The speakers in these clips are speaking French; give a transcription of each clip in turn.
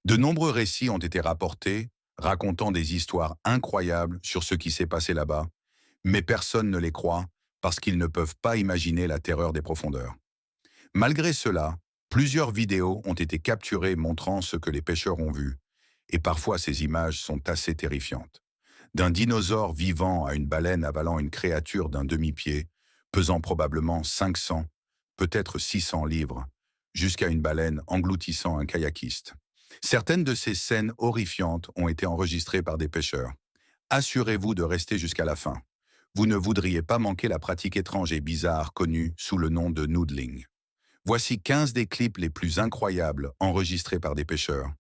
De nombreux récits ont été rapportés, racontant des histoires incroyables sur ce qui s'est passé là-bas, mais personne ne les croit parce qu'ils ne peuvent pas imaginer la terreur des profondeurs. Malgré cela, plusieurs vidéos ont été capturées montrant ce que les pêcheurs ont vu, et parfois ces images sont assez terrifiantes. D'un dinosaure vivant à une baleine avalant une créature d'un demi-pied, pesant probablement 500, peut-être 600 livres, jusqu'à une baleine engloutissant un kayakiste. Certaines de ces scènes horrifiantes ont été enregistrées par des pêcheurs. Assurez-vous de rester jusqu'à la fin. Vous ne voudriez pas manquer la pratique étrange et bizarre connue sous le nom de noodling. Voici 15 des clips les plus incroyables enregistrés par des pêcheurs,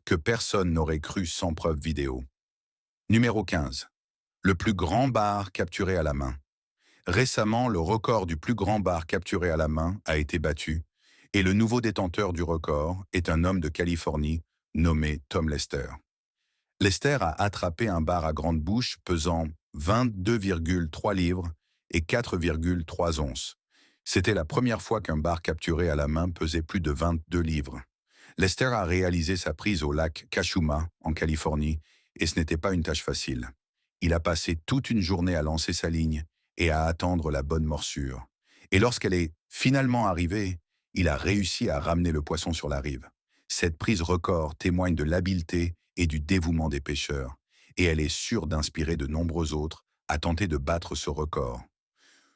que personne n'aurait cru sans preuve vidéo. Numéro 15. Le plus grand bar capturé à la main. Récemment, le record du plus grand bar capturé à la main a été battu, et le nouveau détenteur du record est un homme de Californie nommé Tom Lester. Lester a attrapé un bar à grande bouche pesant 22,3 livres et 4,3 onces. C'était la première fois qu'un bar capturé à la main pesait plus de 22 livres. Lester a réalisé sa prise au lac Cachuma, en Californie, et ce n'était pas une tâche facile. Il a passé toute une journée à lancer sa ligne et à attendre la bonne morsure. Et lorsqu'elle est finalement arrivée, il a réussi à ramener le poisson sur la rive. Cette prise record témoigne de l'habileté et du dévouement des pêcheurs, et elle est sûre d'inspirer de nombreux autres à tenter de battre ce record.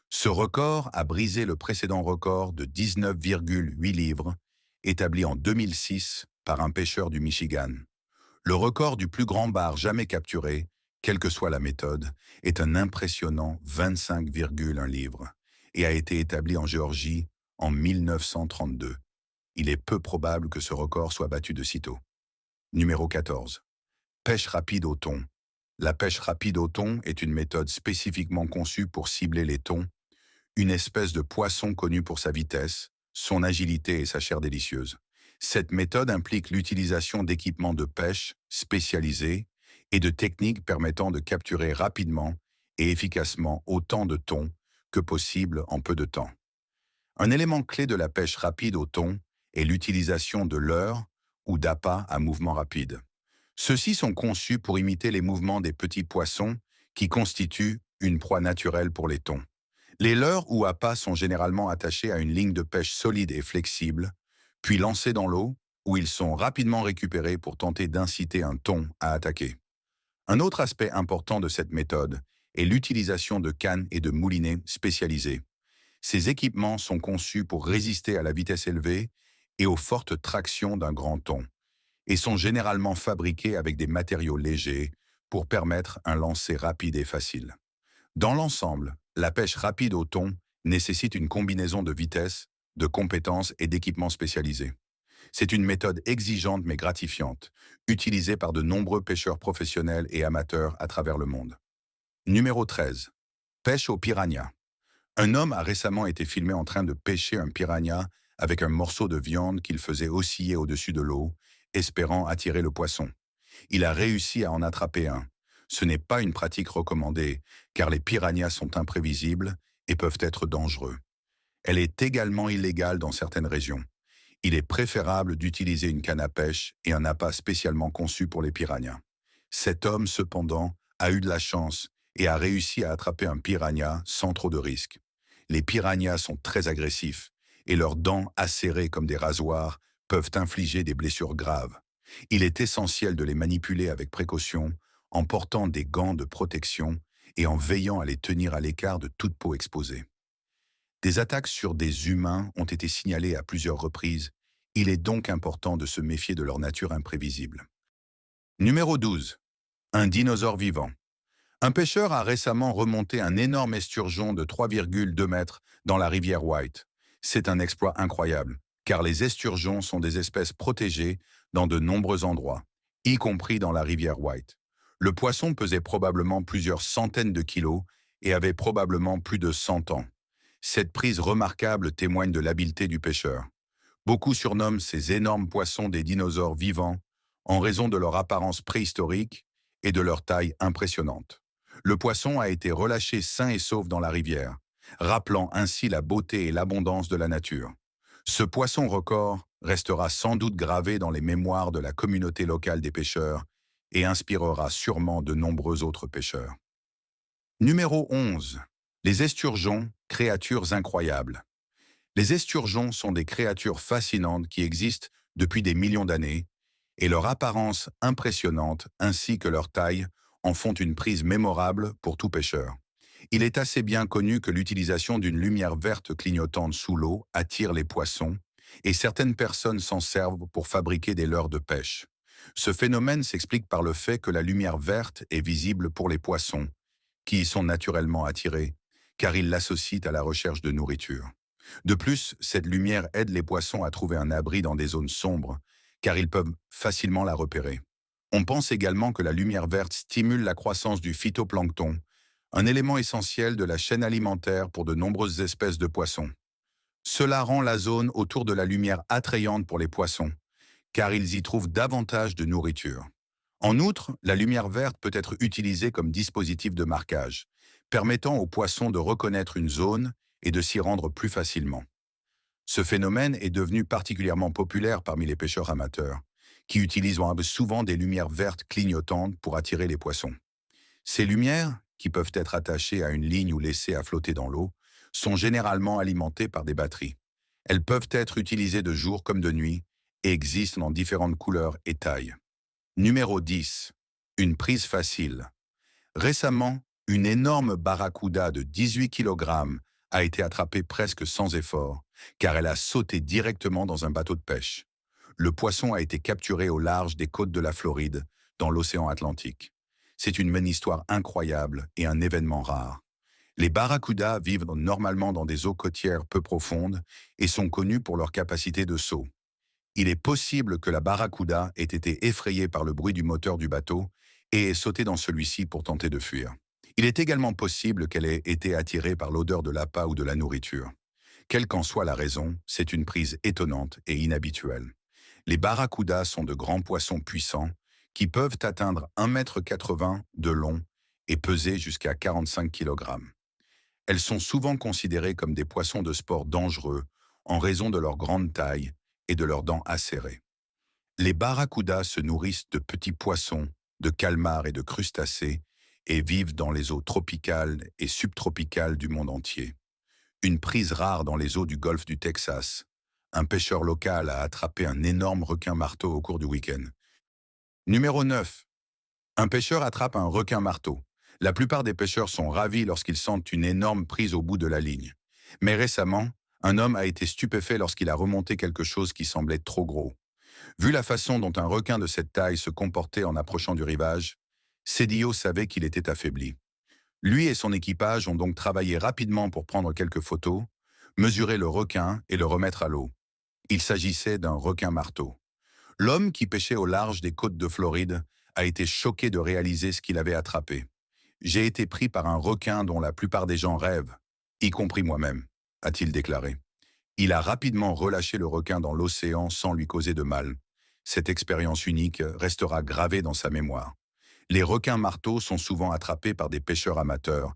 Ce record a brisé le précédent record de 19,8 livres, établi en 2006 par un pêcheur du Michigan. Le record du plus grand bar jamais capturé, quelle que soit la méthode, est un impressionnant 25,1 livres et a été établi en Géorgie en 1932. Il est peu probable que ce record soit battu de sitôt. Numéro 14. Pêche rapide au thon. La pêche rapide au thon est une méthode spécifiquement conçue pour cibler les thons, une espèce de poisson connu pour sa vitesse, son agilité et sa chair délicieuse. Cette méthode implique l'utilisation d'équipements de pêche spécialisés et de techniques permettant de capturer rapidement et efficacement autant de thon que possible en peu de temps. Un élément clé de la pêche rapide au thon est l'utilisation de leurres ou d'appâts à mouvement rapide. Ceux-ci sont conçus pour imiter les mouvements des petits poissons qui constituent une proie naturelle pour les thons. Les leurres ou appâts sont généralement attachés à une ligne de pêche solide et flexible, puis lancés dans l'eau, où ils sont rapidement récupérés pour tenter d'inciter un thon à attaquer. Un autre aspect important de cette méthode est l'utilisation de cannes et de moulinets spécialisés. Ces équipements sont conçus pour résister à la vitesse élevée et aux fortes tractions d'un grand thon, et sont généralement fabriqués avec des matériaux légers pour permettre un lancer rapide et facile. Dans l'ensemble, la pêche rapide au thon nécessite une combinaison de vitesse, de compétences et d'équipements spécialisés. C'est une méthode exigeante mais gratifiante, utilisée par de nombreux pêcheurs professionnels et amateurs à travers le monde. Numéro 13. Pêche au piranha. Un homme a récemment été filmé en train de pêcher un piranha avec un morceau de viande qu'il faisait osciller au-dessus de l'eau, espérant attirer le poisson. Il a réussi à en attraper un. Ce n'est pas une pratique recommandée, car les piranhas sont imprévisibles et peuvent être dangereux. Elle est également illégale dans certaines régions. Il est préférable d'utiliser une canne à pêche et un appât spécialement conçu pour les piranhas. Cet homme, cependant, a eu de la chance et a réussi à attraper un piranha sans trop de risques. Les piranhas sont très agressifs et leurs dents acérées comme des rasoirs peuvent infliger des blessures graves. Il est essentiel de les manipuler avec précaution, en portant des gants de protection et en veillant à les tenir à l'écart de toute peau exposée. Des attaques sur des humains ont été signalées à plusieurs reprises. Il est donc important de se méfier de leur nature imprévisible. Numéro 12. Un dinosaure vivant. Un pêcheur a récemment remonté un énorme esturgeon de 3,2 mètres dans la rivière White. C'est un exploit incroyable, car les esturgeons sont des espèces protégées dans de nombreux endroits, y compris dans la rivière White. Le poisson pesait probablement plusieurs centaines de kilos et avait probablement plus de 100 ans. Cette prise remarquable témoigne de l'habileté du pêcheur. Beaucoup surnomment ces énormes poissons des dinosaures vivants en raison de leur apparence préhistorique et de leur taille impressionnante. Le poisson a été relâché sain et sauf dans la rivière, rappelant ainsi la beauté et l'abondance de la nature. Ce poisson record restera sans doute gravé dans les mémoires de la communauté locale des pêcheurs et inspirera sûrement de nombreux autres pêcheurs. Numéro 11. Les esturgeons, créatures incroyables. Les esturgeons sont des créatures fascinantes qui existent depuis des millions d'années, et leur apparence impressionnante ainsi que leur taille en font une prise mémorable pour tout pêcheur. Il est assez bien connu que l'utilisation d'une lumière verte clignotante sous l'eau attire les poissons, et certaines personnes s'en servent pour fabriquer des leurres de pêche. Ce phénomène s'explique par le fait que la lumière verte est visible pour les poissons, qui y sont naturellement attirés, car ils l'associent à la recherche de nourriture. De plus, cette lumière aide les poissons à trouver un abri dans des zones sombres, car ils peuvent facilement la repérer. On pense également que la lumière verte stimule la croissance du phytoplancton, un élément essentiel de la chaîne alimentaire pour de nombreuses espèces de poissons. Cela rend la zone autour de la lumière attrayante pour les poissons, car ils y trouvent davantage de nourriture. En outre, la lumière verte peut être utilisée comme dispositif de marquage, permettant aux poissons de reconnaître une zone et de s'y rendre plus facilement. Ce phénomène est devenu particulièrement populaire parmi les pêcheurs amateurs, qui utilisent souvent des lumières vertes clignotantes pour attirer les poissons. Ces lumières, qui peuvent être attachées à une ligne ou laissées à flotter dans l'eau, sont généralement alimentées par des batteries. Elles peuvent être utilisées de jour comme de nuit et existent dans différentes couleurs et tailles. Numéro 10. Une prise facile. Récemment, une énorme barracuda de 18 kg a été attrapée presque sans effort, car elle a sauté directement dans un bateau de pêche. Le poisson a été capturé au large des côtes de la Floride, dans l'océan Atlantique. C'est une histoire incroyable et un événement rare. Les barracudas vivent normalement dans des eaux côtières peu profondes et sont connus pour leur capacité de saut. Il est possible que la barracuda ait été effrayée par le bruit du moteur du bateau et ait sauté dans celui-ci pour tenter de fuir. Il est également possible qu'elle ait été attirée par l'odeur de l'appât ou de la nourriture. Quelle qu'en soit la raison, c'est une prise étonnante et inhabituelle. Les barracudas sont de grands poissons puissants qui peuvent atteindre 1,80 m de long et peser jusqu'à 45 kg. Elles sont souvent considérées comme des poissons de sport dangereux en raison de leur grande taille et de leurs dents acérées. Les barracudas se nourrissent de petits poissons, de calmars et de crustacés et vivent dans les eaux tropicales et subtropicales du monde entier. Une prise rare dans les eaux du golfe du Texas. Un pêcheur local a attrapé un énorme requin-marteau au cours du week-end. Numéro 9. Un pêcheur attrape un requin-marteau. La plupart des pêcheurs sont ravis lorsqu'ils sentent une énorme prise au bout de la ligne. Mais récemment, un homme a été stupéfait lorsqu'il a remonté quelque chose qui semblait trop gros. Vu la façon dont un requin de cette taille se comportait en approchant du rivage, Cedillo savait qu'il était affaibli. Lui et son équipage ont donc travaillé rapidement pour prendre quelques photos, mesurer le requin et le remettre à l'eau. Il s'agissait d'un requin-marteau. L'homme qui pêchait au large des côtes de Floride a été choqué de réaliser ce qu'il avait attrapé. J'ai été pris par un requin dont la plupart des gens rêvent, y compris moi-même, a-t-il déclaré. Il a rapidement relâché le requin dans l'océan sans lui causer de mal. Cette expérience unique restera gravée dans sa mémoire. Les requins-marteaux sont souvent attrapés par des pêcheurs amateurs,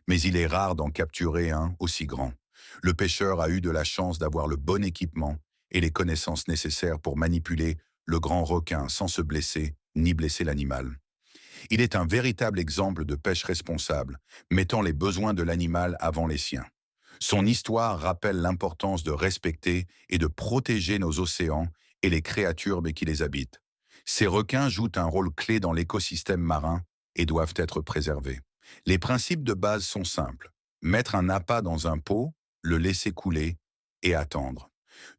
mais il est rare d'en capturer un aussi grand. Le pêcheur a eu de la chance d'avoir le bon équipement et les connaissances nécessaires pour manipuler le grand requin sans se blesser ni blesser l'animal. Il est un véritable exemple de pêche responsable, mettant les besoins de l'animal avant les siens. Son histoire rappelle l'importance de respecter et de protéger nos océans et les créatures qui les habitent. Ces requins jouent un rôle clé dans l'écosystème marin et doivent être préservés. Les principes de base sont simples. Mettre un appât dans un pot, le laisser couler et attendre.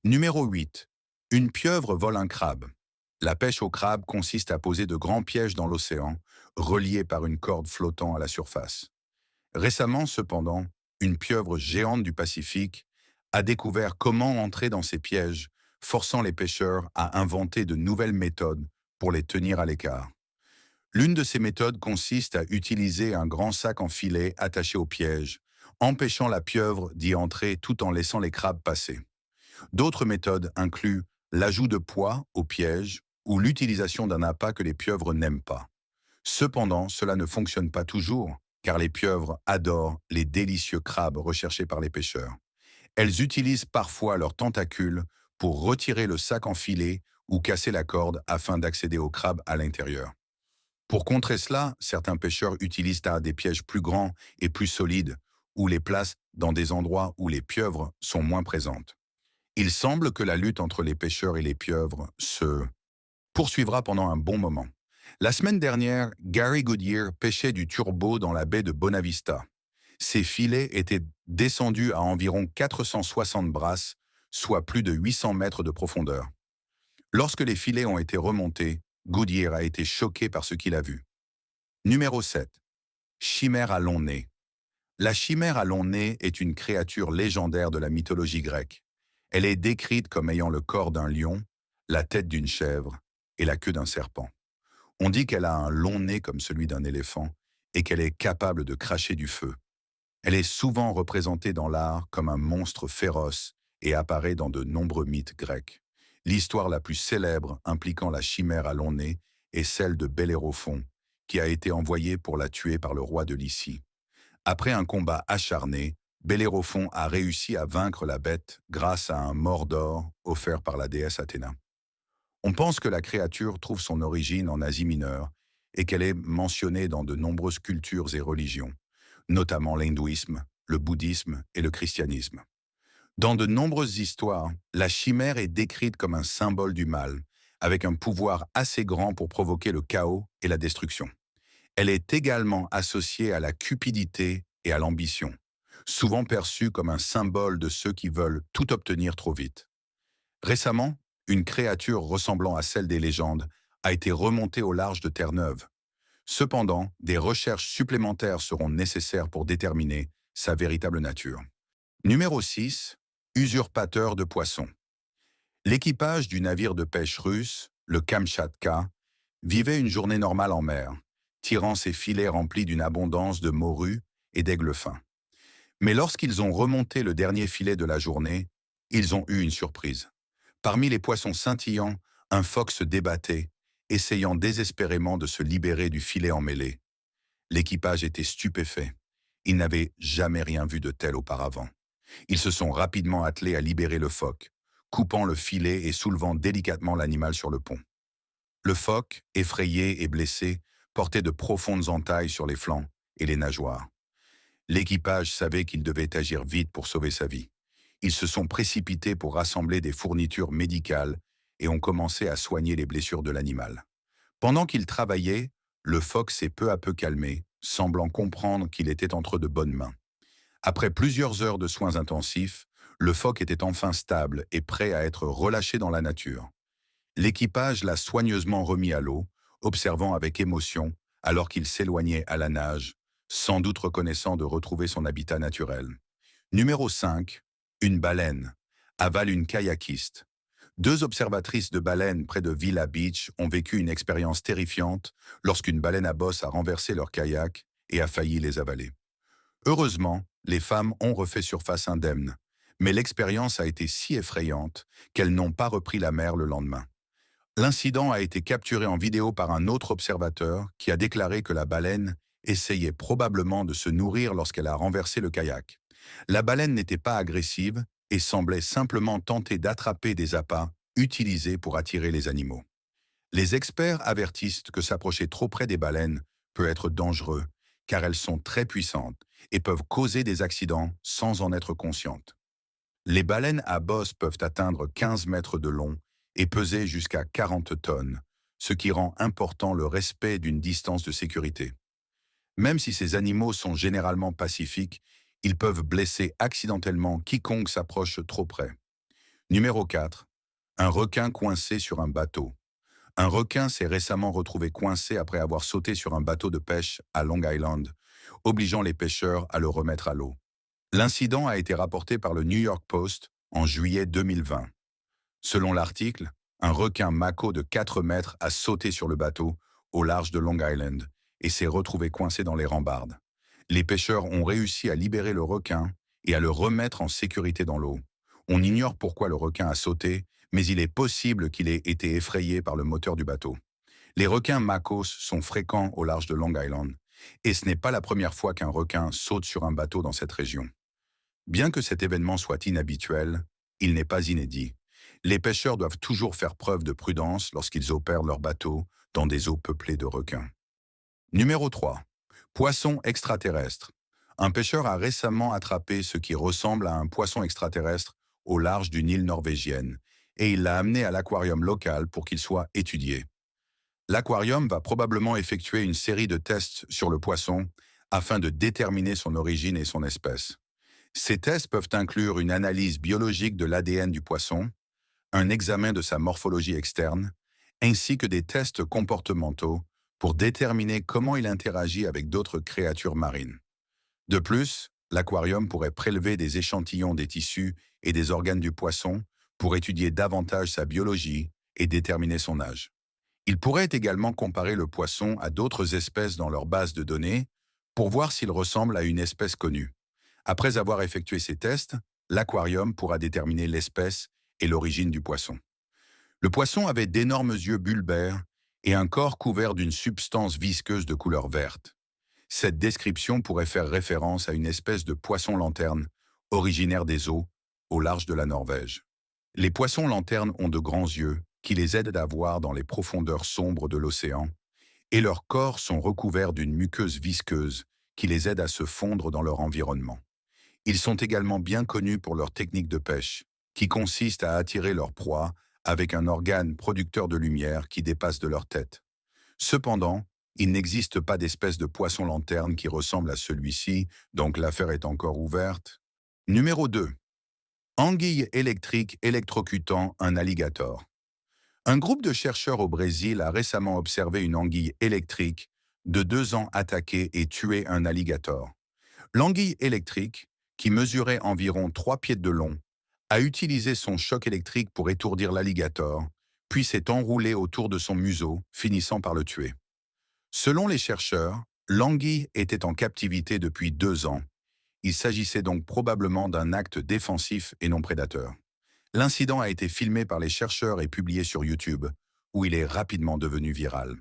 Numéro 8. Une pieuvre vole un crabe. La pêche au crabe consiste à poser de grands pièges dans l'océan, reliés par une corde flottant à la surface. Récemment, cependant, une pieuvre géante du Pacifique a découvert comment entrer dans ces pièges, forçant les pêcheurs à inventer de nouvelles méthodes pour les tenir à l'écart. L'une de ces méthodes consiste à utiliser un grand sac en filet attaché au piège, empêchant la pieuvre d'y entrer tout en laissant les crabes passer. D'autres méthodes incluent l'ajout de poids au piège ou l'utilisation d'un appât que les pieuvres n'aiment pas. Cependant, cela ne fonctionne pas toujours, car les pieuvres adorent les délicieux crabes recherchés par les pêcheurs. Elles utilisent parfois leurs tentacules pour retirer le sac en filet ou casser la corde afin d'accéder au crabe à l'intérieur. Pour contrer cela, certains pêcheurs utilisent des pièges plus grands et plus solides ou les placent dans des endroits où les pieuvres sont moins présentes. Il semble que la lutte entre les pêcheurs et les pieuvres se poursuivra pendant un bon moment. La semaine dernière, Gary Goodyear pêchait du turbo dans la baie de Bonavista. Ses filets étaient descendus à environ 460 brasses, soit plus de 800 mètres de profondeur. Lorsque les filets ont été remontés, Goodyear a été choqué par ce qu'il a vu. Numéro 7. Chimère à long nez. La chimère à long nez est une créature légendaire de la mythologie grecque. Elle est décrite comme ayant le corps d'un lion, la tête d'une chèvre et la queue d'un serpent. On dit qu'elle a un long nez comme celui d'un éléphant et qu'elle est capable de cracher du feu. Elle est souvent représentée dans l'art comme un monstre féroce et apparaît dans de nombreux mythes grecs. L'histoire la plus célèbre impliquant la chimère à long nez est celle de Bellérophon, qui a été envoyé pour la tuer par le roi de Lycie. Après un combat acharné, Bellérophon a réussi à vaincre la bête grâce à un mors d'or offert par la déesse Athéna. On pense que la créature trouve son origine en Asie mineure et qu'elle est mentionnée dans de nombreuses cultures et religions, notamment l'hindouisme, le bouddhisme et le christianisme. Dans de nombreuses histoires, la chimère est décrite comme un symbole du mal, avec un pouvoir assez grand pour provoquer le chaos et la destruction. Elle est également associée à la cupidité et à l'ambition, souvent perçue comme un symbole de ceux qui veulent tout obtenir trop vite. Récemment, une créature ressemblant à celle des légendes a été remontée au large de Terre-Neuve. Cependant, des recherches supplémentaires seront nécessaires pour déterminer sa véritable nature. Numéro 6. Usurpateur de poissons. L'équipage du navire de pêche russe, le Kamchatka, vivait une journée normale en mer, tirant ses filets remplis d'une abondance de morues et d'aigles fins. Mais lorsqu'ils ont remonté le dernier filet de la journée, ils ont eu une surprise. Parmi les poissons scintillants, un phoque se débattait, essayant désespérément de se libérer du filet emmêlé. L'équipage était stupéfait. Ils n'avaient jamais rien vu de tel auparavant. Ils se sont rapidement attelés à libérer le phoque, coupant le filet et soulevant délicatement l'animal sur le pont. Le phoque, effrayé et blessé, portait de profondes entailles sur les flancs et les nageoires. L'équipage savait qu'il devait agir vite pour sauver sa vie. Ils se sont précipités pour rassembler des fournitures médicales et ont commencé à soigner les blessures de l'animal. Pendant qu'ils travaillaient, le phoque s'est peu à peu calmé, semblant comprendre qu'il était entre de bonnes mains. Après plusieurs heures de soins intensifs, le phoque était enfin stable et prêt à être relâché dans la nature. L'équipage l'a soigneusement remis à l'eau, observant avec émotion alors qu'il s'éloignait à la nage, sans doute reconnaissant de retrouver son habitat naturel. Numéro 5. Une baleine. Avale une kayakiste. Deux observatrices de baleines près de Villa Beach ont vécu une expérience terrifiante lorsqu'une baleine à bosse a renversé leur kayak et a failli les avaler. Heureusement, les femmes ont refait surface indemne, mais l'expérience a été si effrayante qu'elles n'ont pas repris la mer le lendemain. L'incident a été capturé en vidéo par un autre observateur qui a déclaré que la baleine essayait probablement de se nourrir lorsqu'elle a renversé le kayak. La baleine n'était pas agressive et semblait simplement tenter d'attraper des appâts utilisés pour attirer les animaux. Les experts avertissent que s'approcher trop près des baleines peut être dangereux, car elles sont très puissantes et peuvent causer des accidents sans en être conscientes. Les baleines à bosse peuvent atteindre 15 mètres de long et peser jusqu'à 40 tonnes, ce qui rend important le respect d'une distance de sécurité. Même si ces animaux sont généralement pacifiques, ils peuvent blesser accidentellement quiconque s'approche trop près. Numéro 4. Un requin coincé sur un bateau. Un requin s'est récemment retrouvé coincé après avoir sauté sur un bateau de pêche à Long Island, obligeant les pêcheurs à le remettre à l'eau. L'incident a été rapporté par le New York Post en juillet 2020. Selon l'article, un requin mako de 4 mètres a sauté sur le bateau au large de Long Island et s'est retrouvé coincé dans les rambardes. Les pêcheurs ont réussi à libérer le requin et à le remettre en sécurité dans l'eau. On ignore pourquoi le requin a sauté, mais il est possible qu'il ait été effrayé par le moteur du bateau. Les requins makos sont fréquents au large de Long Island, et ce n'est pas la première fois qu'un requin saute sur un bateau dans cette région. Bien que cet événement soit inhabituel, il n'est pas inédit. Les pêcheurs doivent toujours faire preuve de prudence lorsqu'ils opèrent leur bateau dans des eaux peuplées de requins. Numéro 3. Poisson extraterrestre. Un pêcheur a récemment attrapé ce qui ressemble à un poisson extraterrestre au large d'une île norvégienne et il l'a amené à l'aquarium local pour qu'il soit étudié. L'aquarium va probablement effectuer une série de tests sur le poisson afin de déterminer son origine et son espèce. Ces tests peuvent inclure une analyse biologique de l'ADN du poisson, un examen de sa morphologie externe, ainsi que des tests comportementaux pour déterminer comment il interagit avec d'autres créatures marines. De plus, l'aquarium pourrait prélever des échantillons des tissus et des organes du poisson pour étudier davantage sa biologie et déterminer son âge. Il pourrait également comparer le poisson à d'autres espèces dans leur base de données pour voir s'il ressemble à une espèce connue. Après avoir effectué ces tests, l'aquarium pourra déterminer l'espèce et l'origine du poisson. Le poisson avait d'énormes yeux bulbaires et un corps couvert d'une substance visqueuse de couleur verte. Cette description pourrait faire référence à une espèce de poisson-lanterne originaire des eaux au large de la Norvège. Les poissons-lanternes ont de grands yeux qui les aident à voir dans les profondeurs sombres de l'océan et leurs corps sont recouverts d'une muqueuse visqueuse qui les aide à se fondre dans leur environnement. Ils sont également bien connus pour leur technique de pêche, qui consiste à attirer leur proie avec un organe producteur de lumière qui dépasse de leur tête. Cependant, il n'existe pas d'espèce de poisson-lanterne qui ressemble à celui-ci, donc l'affaire est encore ouverte. Numéro 2. Anguille électrique électrocutant un alligator. Un groupe de chercheurs au Brésil a récemment observé une anguille électrique de 2 ans attaquer et tuer un alligator. L'anguille électrique, qui mesurait environ 3 pieds de long, a utilisé son choc électrique pour étourdir l'alligator, puis s'est enroulée autour de son museau, finissant par le tuer. Selon les chercheurs, l'anguille était en captivité depuis 2 ans. Il s'agissait donc probablement d'un acte défensif et non prédateur. L'incident a été filmé par les chercheurs et publié sur YouTube, où il est rapidement devenu viral.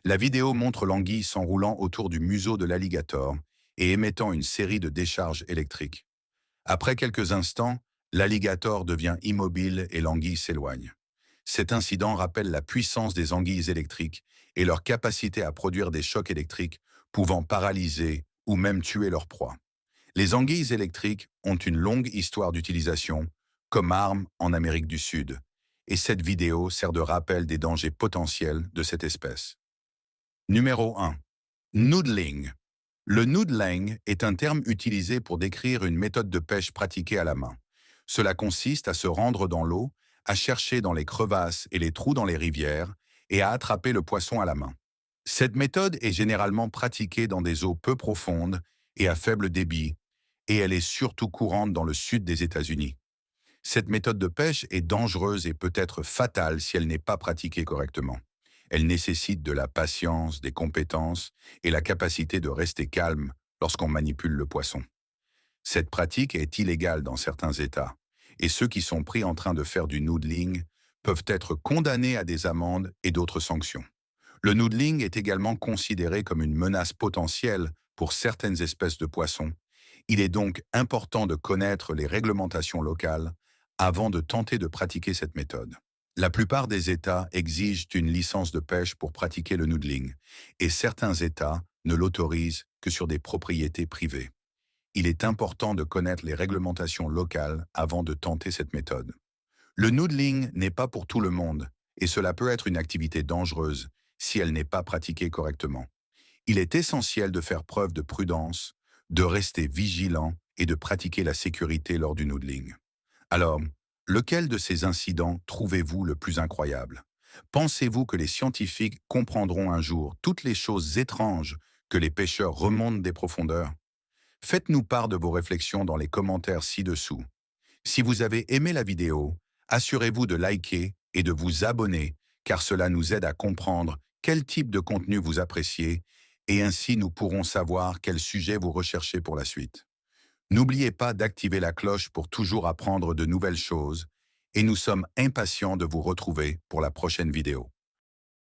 La vidéo montre l'anguille s'enroulant autour du museau de l'alligator et émettant une série de décharges électriques. Après quelques instants, l'alligator devient immobile et l'anguille s'éloigne. Cet incident rappelle la puissance des anguilles électriques et leur capacité à produire des chocs électriques pouvant paralyser ou même tuer leur proie. Les anguilles électriques ont une longue histoire d'utilisation comme arme en Amérique du Sud, et cette vidéo sert de rappel des dangers potentiels de cette espèce. Numéro 1. Noodling. Le noodling est un terme utilisé pour décrire une méthode de pêche pratiquée à la main. Cela consiste à se rendre dans l'eau, à chercher dans les crevasses et les trous dans les rivières et à attraper le poisson à la main. Cette méthode est généralement pratiquée dans des eaux peu profondes et à faible débit, et elle est surtout courante dans le sud des États-Unis. Cette méthode de pêche est dangereuse et peut être fatale si elle n'est pas pratiquée correctement. Elle nécessite de la patience, des compétences et la capacité de rester calme lorsqu'on manipule le poisson. Cette pratique est illégale dans certains États, et ceux qui sont pris en train de faire du noodling peuvent être condamnés à des amendes et d'autres sanctions. Le noodling est également considéré comme une menace potentielle pour certaines espèces de poissons. Il est donc important de connaître les réglementations locales avant de tenter de pratiquer cette méthode. La plupart des États exigent une licence de pêche pour pratiquer le noodling, et certains États ne l'autorisent que sur des propriétés privées. Il est important de connaître les réglementations locales avant de tenter cette méthode. Le noodling n'est pas pour tout le monde, et cela peut être une activité dangereuse si elle n'est pas pratiquée correctement. Il est essentiel de faire preuve de prudence, de rester vigilant et de pratiquer la sécurité lors du noodling. Alors, lequel de ces incidents trouvez-vous le plus incroyable? Pensez-vous que les scientifiques comprendront un jour toutes les choses étranges que les pêcheurs remontent des profondeurs? Faites-nous part de vos réflexions dans les commentaires ci-dessous. Si vous avez aimé la vidéo, assurez-vous de liker et de vous abonner, car cela nous aide à comprendre quel type de contenu vous appréciez, et ainsi nous pourrons savoir quel sujet vous recherchez pour la suite. N'oubliez pas d'activer la cloche pour toujours apprendre de nouvelles choses, et nous sommes impatients de vous retrouver pour la prochaine vidéo.